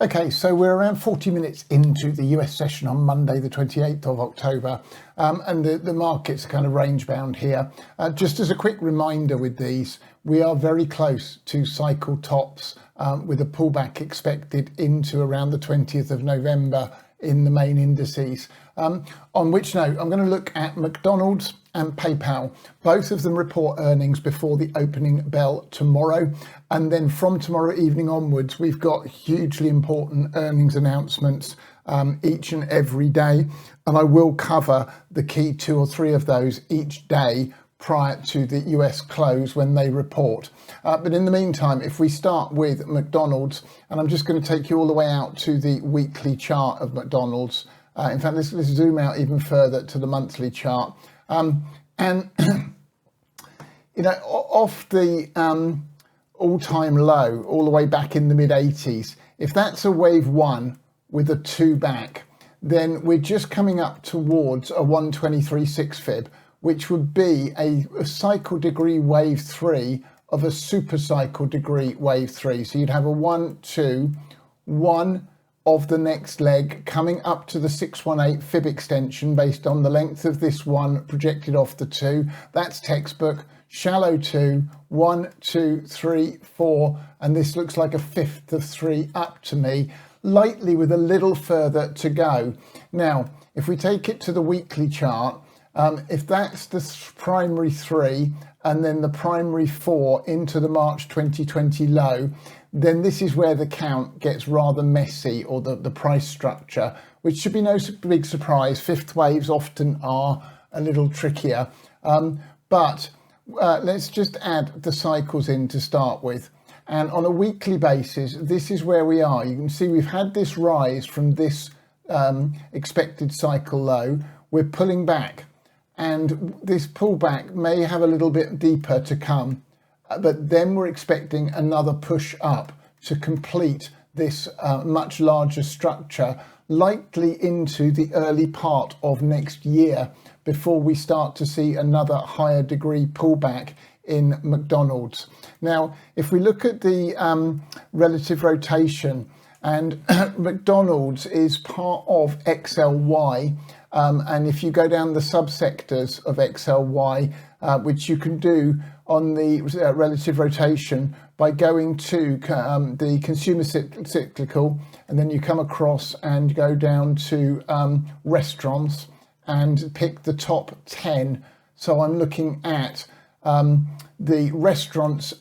Okay, so we're around 40 minutes into the US session on Monday, the 28th of October, and the markets are kind of range bound here. Just as a quick reminder with these, we are very close to cycle tops with a pullback expected into around the 20th of November in the main indices. On which note, I'm going to look at McDonald's and PayPal. Both of them report earnings before the opening bell tomorrow. And then from tomorrow evening onwards, we've got hugely important earnings announcements each and every day. And I will cover the key 2 or 3 of those each day prior to the US close when they report. But in the meantime, if we start with McDonald's, and I'm just going to take you all the way out to the weekly chart of McDonald's. In fact, let's zoom out even further to the monthly chart. And, you know, off the all-time low, all the way back in the mid-80s, if that's a wave 1 with a 2 back, then we're just coming up towards a 123.6 fib, which would be a cycle degree wave 3 of a super cycle degree wave 3. So you'd have a 1, 2, 1 of the next leg coming up to the 618 fib extension based on the length of this one projected off the 2. That's textbook. Shallow 2, 1, 2, 3, 4, and this looks like a fifth of 3 up to me, lightly with a little further to go. Now, if we take it to the weekly chart, if that's the primary 3 and then the primary 4 into the March 2020 low, then this is where the count gets rather messy, or the price structure, which should be no big surprise. Fifth waves often are a little trickier. But let's just add the cycles in to start with. And on a weekly basis, this is where we are. You can see we've had this rise from this expected cycle low. We're pulling back, and this pullback may have a little bit deeper to come. But then we're expecting another push up to complete this much larger structure, likely into the early part of next year, before we start to see another higher degree pullback in McDonald's. Now, if we look at the relative rotation, and McDonald's is part of XLY, and if you go down the subsectors of XLY, which you can do on the relative rotation by going to the consumer cyclical, and then you come across and go down to restaurants and pick the top 10. So I'm looking at the restaurants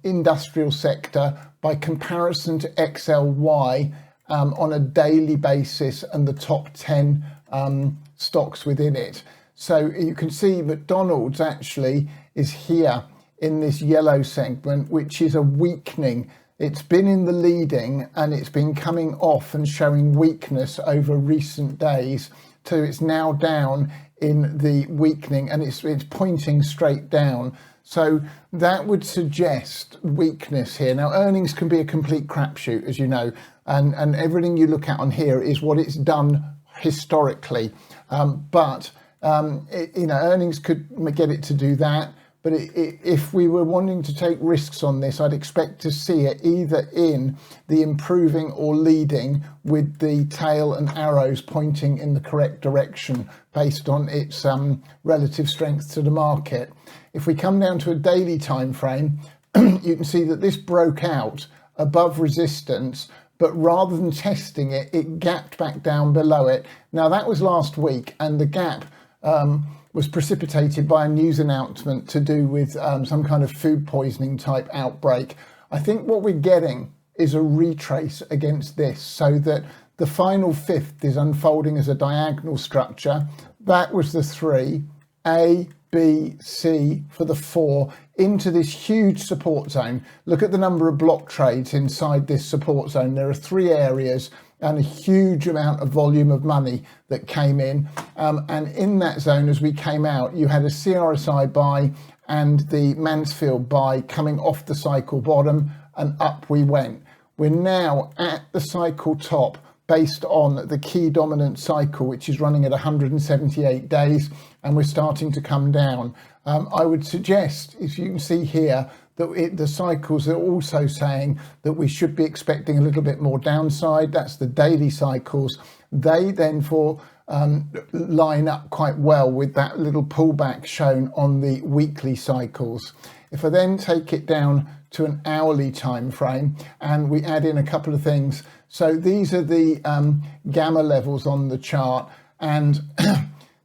industrial sector by comparison to XLY on a daily basis, and the top 10 stocks within it. So you can see McDonald's actually is here in this yellow segment, which is a weakening. It's been in the leading and it's been coming off and showing weakness over recent days. So it's now down in the weakening, and it's pointing straight down. So that would suggest weakness here. Now, earnings can be a complete crapshoot, as you know, and everything you look at on here is what it's done historically. Earnings could get it to do that. But if we were wanting to take risks on this, I'd expect to see it either in the improving or leading, with the tail and arrows pointing in the correct direction based on its relative strength to the market. If we come down to a daily time frame, you can see that this broke out above resistance, but rather than testing it, it gapped back down below it. Now, that was last week, and the gap was precipitated by a news announcement to do with some kind of food poisoning type outbreak. I think what we're getting is a retrace against this, so that the final fifth is unfolding as a diagonal structure. That was the 3, A, B, C for the 4, into this huge support zone. Look at the number of block trades inside this support zone. There are 3 areas and a huge amount of volume of money that came in. And in that zone, as we came out, you had a CRSI buy and the Mansfield buy coming off the cycle bottom, and up we went. We're now at the cycle top based on the key dominant cycle, which is running at 178 days, and we're starting to come down. I would suggest, as you can see here, that the cycles are also saying that we should be expecting a little bit more downside. That's the daily cycles. They then line up quite well with that little pullback shown on the weekly cycles. If I then take it down to an hourly time frame and we add in a couple of things, so these are the gamma levels on the chart, and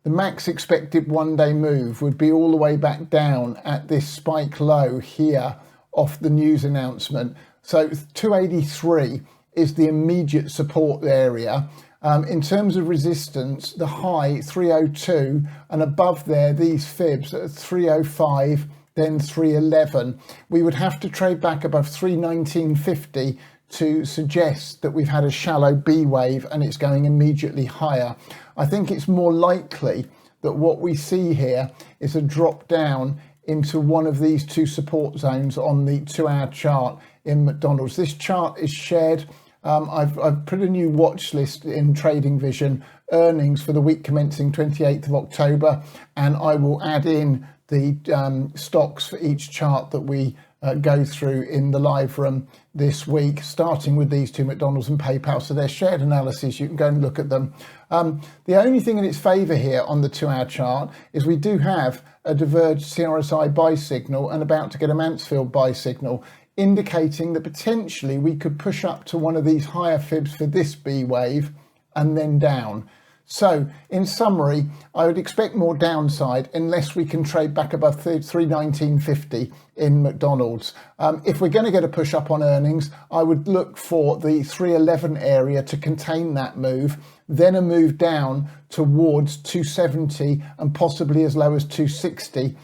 the max expected 1 day move would be all the way back down at this spike low here off the news announcement. So 283 is the immediate support area. In terms of resistance, the high 302, and above there, these fibs at 305, then 311. We would have to trade back above 319.50 to suggest that we've had a shallow B wave and it's going immediately higher. I think it's more likely that what we see here is a drop down into one of these two support zones on the 2-hour chart in McDonald's. This chart is shared. I've put a new watch list in TradingVision earnings for the week commencing 28th of October, and I will add in the stocks for each chart that we go through in the live room this week, starting with these two, McDonald's and PayPal. So they're shared analysis. You can go and look at them. The only thing in its favour here on the 2-hour chart is we do have a diverged CRSI buy signal and about to get a Mansfield buy signal, indicating that potentially we could push up to one of these higher fibs for this B wave and then down. So in summary, I would expect more downside unless we can trade back above 319.50 in McDonald's. If we're going to get a push up on earnings, I would look for the 311 area to contain that move, then a move down towards 270 and possibly as low as 260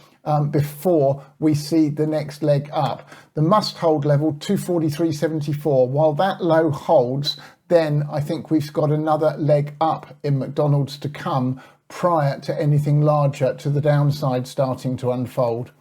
before we see the next leg up. The must hold level 243.74. While that low holds, then I think we've got another leg up in McDonald's to come prior to anything larger to the downside starting to unfold.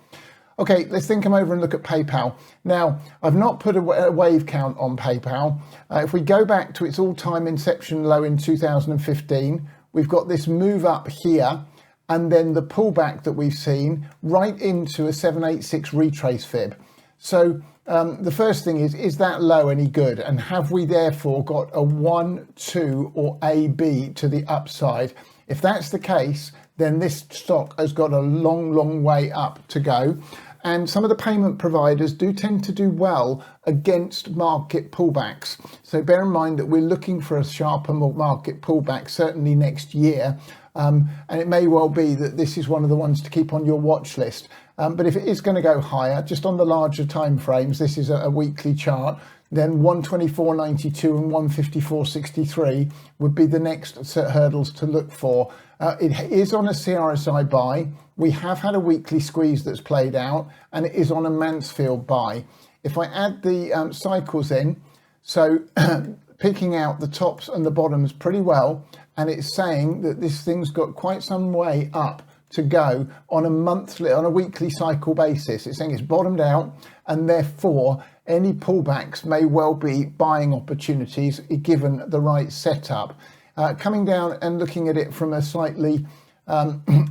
Okay, let's then come over and look at PayPal. Now, I've not put a wave count on PayPal. If we go back to its all-time inception low in 2015, we've got this move up here, and then the pullback that we've seen right into a 786 retrace fib. So the first thing is that low any good? And have we therefore got a 1, 2 or AB to the upside? If that's the case, then this stock has got a long way up to go. And some of the payment providers do tend to do well against market pullbacks. So bear in mind that we're looking for a sharper market pullback certainly next year. And it may well be that this is one of the ones to keep on your watch list. But if it is going to go higher, just on the larger time frames, this is a weekly chart, then 124.92 and 154.63 would be the next set hurdles to look for. It is on a CRSI buy. We have had a weekly squeeze that's played out, and it is on a Mansfield buy. If I add the cycles in, so picking out the tops and the bottoms pretty well, and it's saying that this thing's got quite some way up to go on a weekly cycle basis. It's saying it's bottomed out, and therefore any pullbacks may well be buying opportunities given the right setup. Coming down and looking at it from a slightly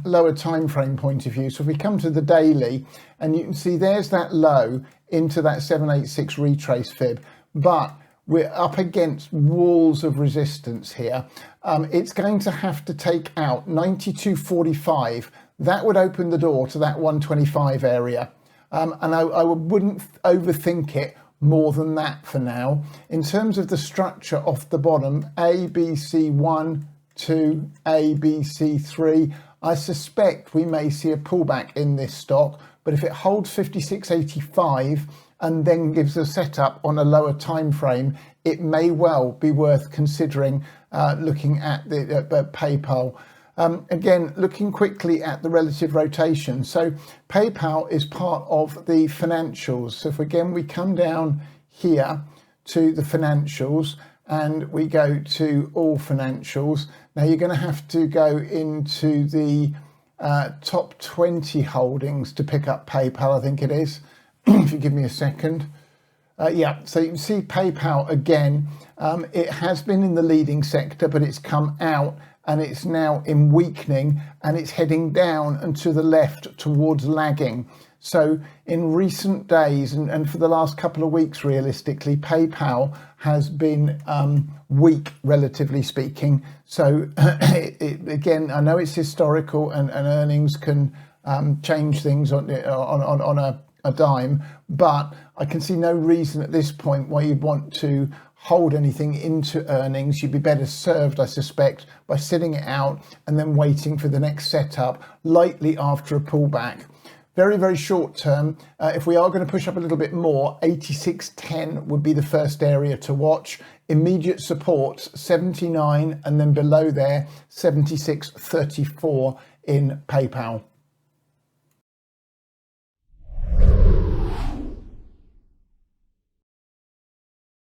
lower time frame point of view. So if we come to the daily, and you can see there's that low into that 786 retrace fib, but we're up against walls of resistance here. It's going to have to take out 92.45. That would open the door to that 125 area. And I wouldn't overthink it more than that for now. In terms of the structure off the bottom, A, B, C, 1, 2, A, B, C, 3, I suspect we may see a pullback in this stock, but if it holds 56.85 and then gives a setup on a lower time frame, it may well be worth considering looking at the PayPal. Again, looking quickly at the relative rotation. So PayPal is part of the financials. So if again we come down here to the financials and we go to all financials, now you're going to have to go into the top 20 holdings to pick up PayPal, I think it is. If you give me a second. Yeah, so you can see PayPal again. It has been in the leading sector, but it's come out and it's now in weakening, and it's heading down and to the left towards lagging. So in recent days and for the last couple of weeks, realistically, PayPal has been weak, relatively speaking. So again, I know it's historical and earnings can change things on a dime, but I can see no reason at this point why you'd want to hold anything into earnings. You'd be better served, I suspect, by sitting it out and then waiting for the next setup, likely after a pullback. Very, very short term, if we are going to push up a little bit more, 86.10 would be the first area to watch. Immediate support, 79, and then below there, 76.34 in PayPal.